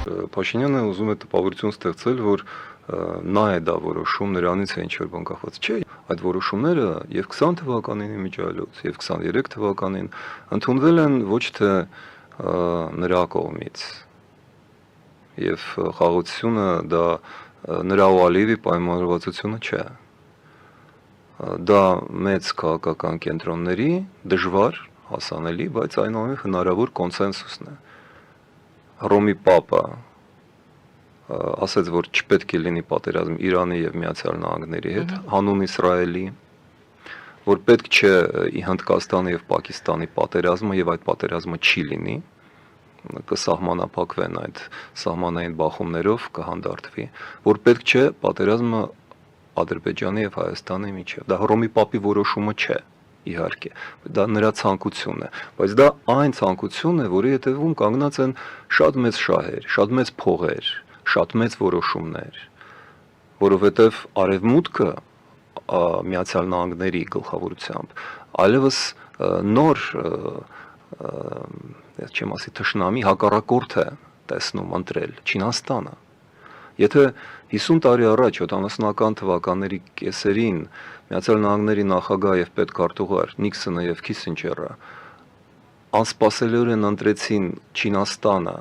Փաշինյանը ուզում է տպավորություն ստեղծել, որ նա է դա որոշում, նրանից է ինչ-որ բան կախված։ Չէ, այդ որոշումները եւ 20 թվականին իմիջիայլոց, եւ 23 թվականին ընդունվել են ոչ թե նրա կողմից, եւ խաղաղությունը դա նրա ու Ալիևի պայմանավորվածությունը չէ։ Դա մեծ քաղաքական կենտրոնների դժվար հասանելի, բայց այնուամենայնիվ հնարավոր կոնսենսուսն է։ Հռոմի Պապը ասաց, որ չպետք է լինի պատերազմ Իրանի եւ Միացյալ Նահանգների հետ, հանուն Իսրայելի, որ պետք չէ Հնդկաստանի եւ Պակիստանի պատերազմը եւ այդ պատերազմը չի լինի, կսահմանափակվեն այդ սահմանային բախումներով, կհանդարտվի, որ պետք չէ պատերազմը Ադրբեջանի եւ Հայաստանի միջեւ։ Դա Հռոմի Պապի որոշումը չէ, իհարկե, դա նրա ցանկությունն է, բայց դա այն ցանկությունն է, որի հետևում կանգնած են շատ մեծ շահեր, շատ մեծ փողեր, շատ մեծ որոշումներ, որովհետև արևմուտքը Միացյալ Նահանգների գլխավորությամբ այլևս նոր չեմ ասի թշնամի հակառակորդ է տեսնում ընտրել Չինաստանը։ Եթե 50 տարի առաջ 70-ական թվականների կեսերին Միացյալ Նահանգների նախագահ եւ պետքարտուղար Նիքսոնը եւ Քիսինջերը անսպասելիորեն ընտրեցին Չինաստանը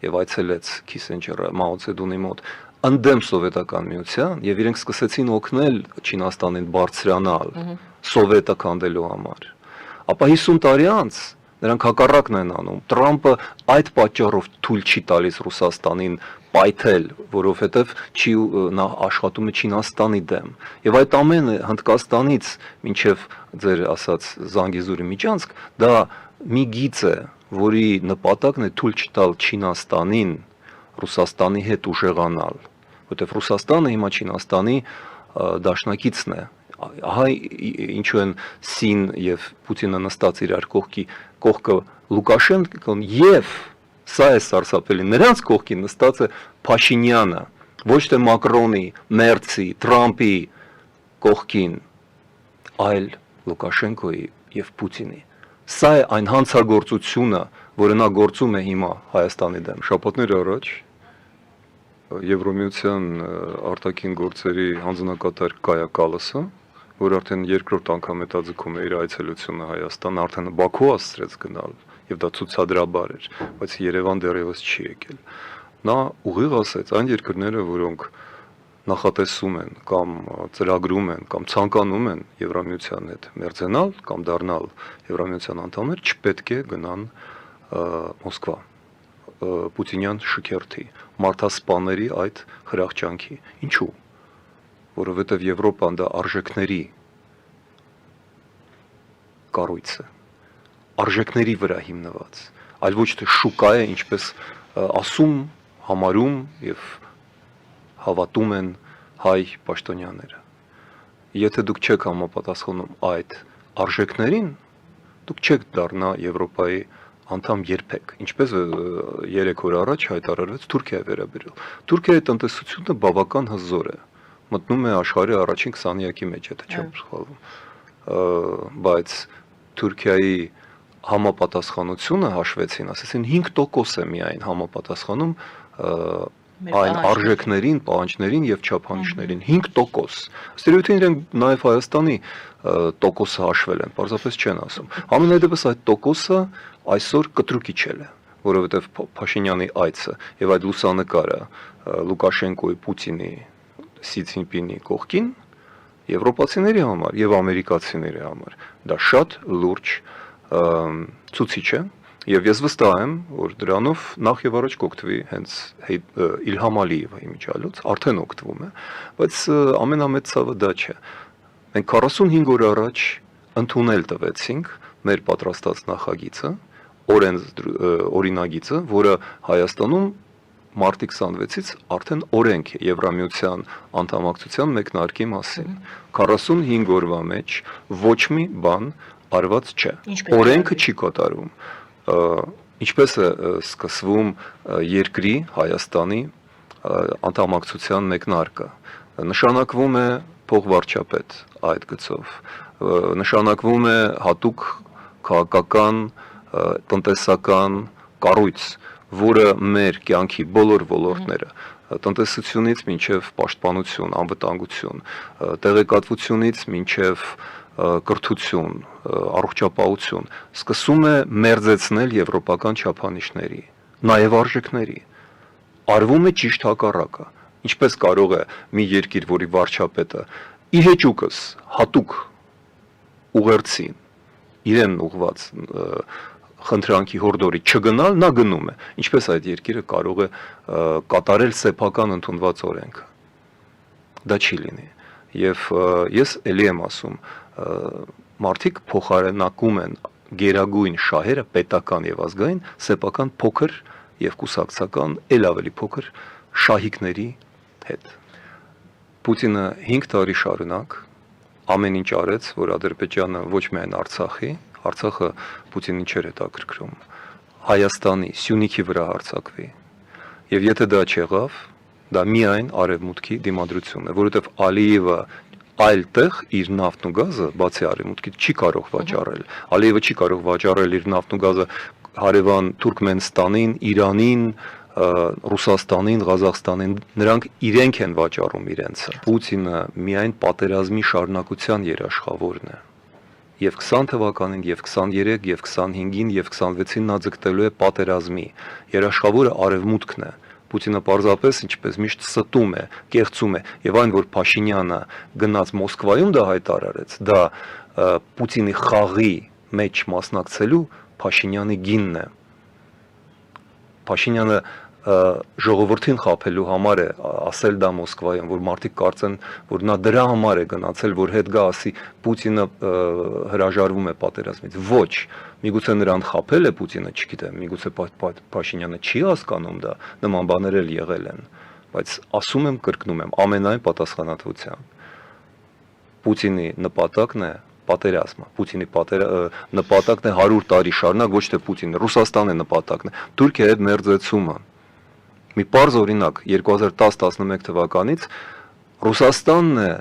եւ այցելեց Քիսինջերը Մաո Ցեդունի մոտ ընդդեմ սովետական միության եւ իրենք սկսեցին օգնել Չինաստանին բարձրանալ սովետը քանդելու համար, ապա 50 տարի անց նրանք հակառակն են անում։ Տրամպը այդ պատճառով թույլ չի տալիս Ռուսաստանին պայթել, որովհետև նա աշխատում է Չինաստանի դեմ։ Եվ այդ ամենը Հնդկաստանից մինչև ձեր ասած Զանգեզուրի միջանցք, դա մի գիծ է, որի նպատակն է թույլ չտալ Չինաստանին Ռուսաստանի հետ ուժեղանալ, որտեղ Ռուսաստանը հիմա Չինաստանի դաշնակիցն է։ Ահա ինչու են Սին եւ Պուտինը նստած իրար կողքը Լուկաշենկոն եւ սա է սարսափելի, նրանց կողքին նստած է Փաշինյանը, ոչ թե Մակրոնի, Մերցի, Տրամպի կողքին, այլ Լուկաշենկոյի եւ Պուտինի։ Սա է այն հանցագործությունը, որը նա գործում է հիմա Հայաստանի դեմ։ Շաբաթներ առաջ Եվրոմիության արտաքին գործերի հանձնակատար Կայա Կալասը, որ արդեն երկրորդ անգամ հետաձգում է իր այցելությունը Հայաստան, արդեն Բաքու ասցրեց գնալ, եւ դա ցուցադրաբար էր, բայց Երևան դեռևս չի եկել։ Նա ուղիղ ասեց, այն երկրները, որոնք նախատեսում են կամ ծրագրում են կամ ցանկանում են Եվրամիության հետ մերձենալ կամ դառնալ Եվրամիության անդամներ, չպետք է գնան Մոսկվա, Պուտինյան շքերթի, մարդասպաների այդ խրախճանքի։ Ինչու՞։ Որովհետև Եվրոպան դա արժեքների կառույց է, արժեքների վրա հիմնված, այլ ոչ թե շուկա է, ինչպես ասում, համարում եւ հավատում են հայ պաշտոնյաները։ Եթե դուք չեք համապատասխանում այդ արժեքներին, դուք չեք դառնա Եվրոպայի անդամ երբեք, ինչպես 3 օր առաջ հայտարարվեց Թուրքիայի վերաբերյալ։ Թուրքիայի տնտեսությունը բավական հզոր է, մտնում է աշխարհի առաջին 20-յակի մեջ, եթե չեմ սխալվում, բայց Թուրքիայի համապատասխանությունը հաշվեցին, ասեցին 5% է միայն համապատասխանում այն արժեքներին, պահանջներին եւ չափանիշներին 5%։ Ստերեոտիպին իրենք նաեւ Հայաստանի տոկոսը հաշվել են, պարզապես չեն ասում։ Ամենայդեպս այդ տոկոսը այսօր կտրուկ իջել է, որովհետեւ Փաշինյանի այցը եւ այդ լուսանկարը Լուկաշենկոյի, Պուտինի, Սի Ցինպինի կողքին եվրոպացիների համար եւ ամերիկացիների համար դա շատ լուրջ ցուցիչ է եւ ես վստահ եմ, որ դրանով նախ եւ առաջ կօգտվի հենց Իլհամ Ալիևի իմիջիայլոց, արդեն օգտվում է, բայց ամենամեծ ցավը դա չէ։ Մենք 45 օր առաջ ընդունել տվեցինք մեր պատրաստած նախագիծը, օրինագիծը, որը Հայաստանում մարտի 26-ից արդեն օրենք է Եվրամիության անդամակցության մեկնարկի մասին։ 45 օրվա մեջ ոչ մի բան արված չէ։ Օրենքը չի կատարվում։ Ինչպես է սկսվում երկրի Հայաստանի անդամակցության մեկնարկը։ Նշանակվում է փոխվարչապետ այդ գծով։ Նշանակվում է հատուկ քաղաքական, տնտեսական կառույց, որը մեր կյանքի բոլոր ոլորտները տնտեսությունից մինչև պաշտպանություն, անվտանգություն, տեղեկատվությունից մինչև կրթություն, առողջապահություն, սկսում է մերձեցնել եվրոպական չափանիշների, նաև արժեքների։ Արվում է ճիշտ հակառակը։ Ինչպես կարող է մի երկիր, որի վարչապետը իր հեճուկս հատուկ ուղերձին իրեն ուղված խնդրանքի հորդորի չգնալ, նա գնում է։ Ինչպես այդ երկիրը կարող է կատարել սեփական ընդունված օրենքը։ Դա չի լինի։ Եվ ես ելի եմ ասում, մարդիկ փոխարինակում են գերագույն շահերը պետական եւ ազգային սեփական փոքր եւ կուսակցական ել ավելի փոքր շահիկների հետ։ Պուտինը 5 տարի շարունակ ամեն ինչ արեց, որ Ադրբեջանը ոչ միայն Արցախը Պուտինին չէր հետաքրքրում, Հայաստանի, Սյունիքի վրա հարձակվի։ Եվ եթե դա չեղավ, դա միայն արևմուտքի դիմադրությունն է, որովհետև Ալիևը այլ տեղ իր նավթն ու գազը, բացի արևմուտքից, չի կարող վաճառել։ Ալիևը չի կարող վաճառել իր նավթն ու գազը հարևան Թուրքմենստանին, Իրանին, Ռուսաստանին, Ղազախստանին, նրանք իրենք են վաճառում իրենցը։ Պուտինը միայն պատերազմի շարունակության երաշխավորն է։ Եվ 20 թվականին, եւ 23, եւ 25-ին, եւ 26-ին նա ձգտելու է պատերազմի։ Երաշխավորը արևմուտքն է։ Պուտինը պարզապես ինչպես միշտ ստում է, կեղծում է, եւ այն որ Փաշինյանը գնաց Մոսկվայում դա հայտարարեց, դա Պուտինի խաղի մեջ մասնակցելու Փաշինյանի գինն է։ Փաշինյանը ժողովրդին խաբելու համար է ասել դա Մոսկվայում, որ մարդիկ կարծեն, որ նա դրա համար է գնացել, որ հետ գա ասի Պուտինը հրաժարվում է պատերազմից։ Ոչ, միգուցե նրան խաբել է Պուտինը, չգիտեմ, միգուցե Փաշինյանը չի հասկանում դա, նման բաներ էլ եղել են, բայց ասում եմ, կրկնում եմ, ամենայն պատասխանատվությամբ Պուտինի նպատակն է պատերազմը, Պուտինի նպատակն է 100 տարի շարունակ, ոչ թե Պուտինը, Ռուսաստանը նպատակն է, Թուրքիայի հետ մերձեցումը։ Մի պարզ օրինակ 2010-11 թվականից Ռուսաստանն է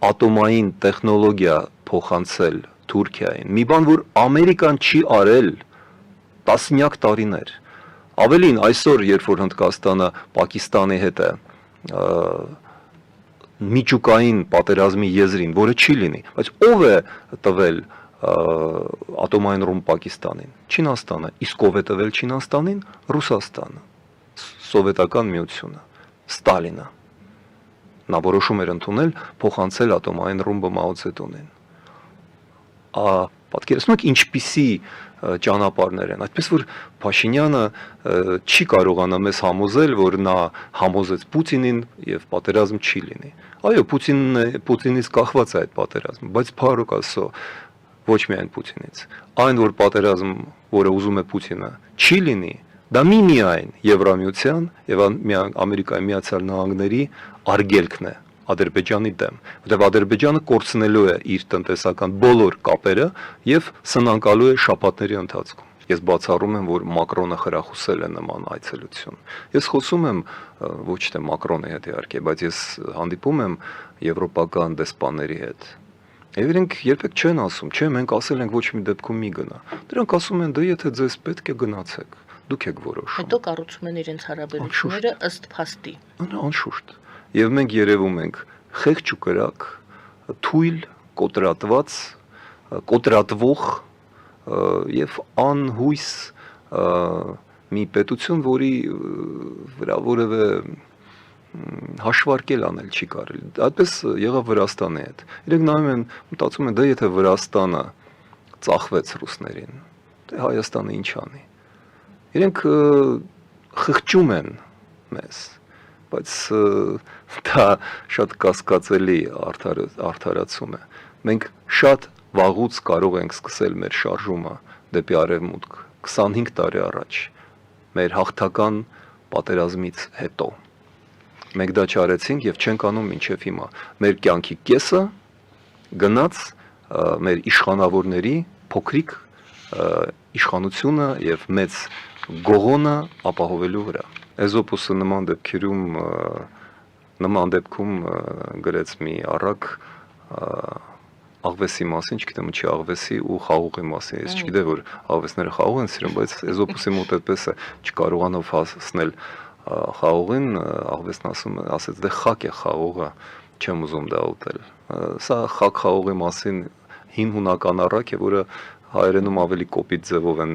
ատոմային տեխնոլոգիա փոխանցել Թուրքիային, մի բան, որ Ամերիկան չի արել տասնյակ տարիներ։ Ավելին այսօր, երբ որ Հնդկաստանը Պակիստանի հետ է միջուկային պատերազմի եզրին, որը չի լինի, բայց ով է տվել ատոմային ռումբ Պակիստանին, Չինաստանը, իսկ ով է տվել Չինաստանին, Ռուսաստանը, Սովետական միությունը, Ստալինը, նա որոշում էր ընդունել փոխանցել ատոմային ռումբը Մաո Ցեդունին։ Պատկերացնում եք ինչպիսի ճանապարհներ են, այդպես որ Փաշինյանը չի կարողանա մեզ համոզել, որ նա համոզեց Պուտինին եւ պատերազմ չի լինի։ Այո, Պուտինից կախված է այդ պատերազմը, բայց փառք Աստծո, ոչ միայն Պուտինից։ Այն որ պատերազմ, որը ուզում է Պուտինը, չի լինի, դա միայն Եվրամիության եւ Ամերիկայի Միացյալ Նահանգների արգելքն է Ադրբեջանի դեմ, որտեղ Ադրբեջանը կորցնելու է իր տնտեսական բոլոր կապերը եւ սնանկալու է շաբաթների ընթացքում։ Ես բացառում եմ, որ Մակրոնը խրախուսել է նման այցելություն։ Ես խոսում եմ ոչ թե Մակրոնի հետ իհարկե, բայց ես հանդիպում եմ եվրոպական դեսպանների հետ։ Եվ իրենք երբեք չեն ասում, չէ, մենք ասել ենք ոչ մի դեպքում մի գնա։ Դրանք ասում են, դե եթե ձեզ պետք է գնացեք, դուք եք որոշում։ Հետո կառուցում են իրենց հարաբերությունները ըստ փաստի։ Անշուշտ։ Եվ մենք երևում ենք խեղճ ու կրակ, թույլ, կոտրատված, կոտրատվող եւ անհույս մի պետություն, որի վրա որևէ հաշվարկել անել չի կարելի։ Այդպես եղավ Վրաստանի հետ։ Իրենք նայում են, մտածում են, դե եթե Վրաստանը ծախվեց ռուսներին, դե Հայաստանը ինչ անի։ Իրենք խղճում են մեզ, բայց դա շատ կասկածելի արդարացում է։ Մենք շատ վաղուց կարող ենք սկսել մեր շարժումը դեպի արևմուտք 25 տարի առաջ, մեր հաղթական պատերազմից հետո։ Մենք դա չարեցինք եւ չենք անում մինչեւ հիմա։ Մեր կյանքի կեսը գնաց մեր իշխանավորների փոքրիկ իշխանությունը եւ մեծ գողոնը ապահովելու վրա։ Էզոպոսը նման դեպքում գրեց մի առակ աղվեսի մասին, չգիտեմ ինչի աղվեսի ու խաղողի մասին։ Ես չգիտեմ որ աղվեսները խաղող են սիրում, բայց Էզոպոսի մոտ այդպես է, չկարողանով հասնել խաղողին, աղվեսն ասեց դե խակ է խաղողը, չեմ ուզում դա ուտել։ Սա խակ խաղողի մասին հին հունական առակ է, որը հայերենում ավելի կոպիտ ձևով են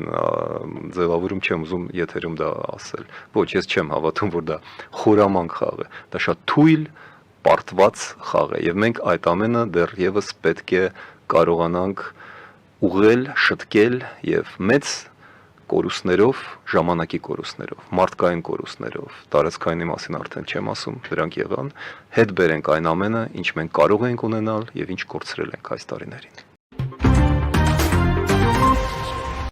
ձևավորում, չեմ ուզում եթերում դա ասել։ Ոչ, ես չեմ հավատում, որ դա խորամանկ խաղ է։ Դա շատ թույլ, պարտված խաղ է, եւ մենք այդ ամենը դեռևս պետք է կարողանանք ուղղել, շտկել եւ մեծ կորուստներով, ժամանակի կորուստներով, մարդկային կորուստներով, տարածքայինի մասին արդեն չեմ ասում, դրանք եղան, հետ բերենք այն ամենը, ինչ մենք կարող ենք ունենալ եւ ինչ կորցրել ենք այս տարիներին։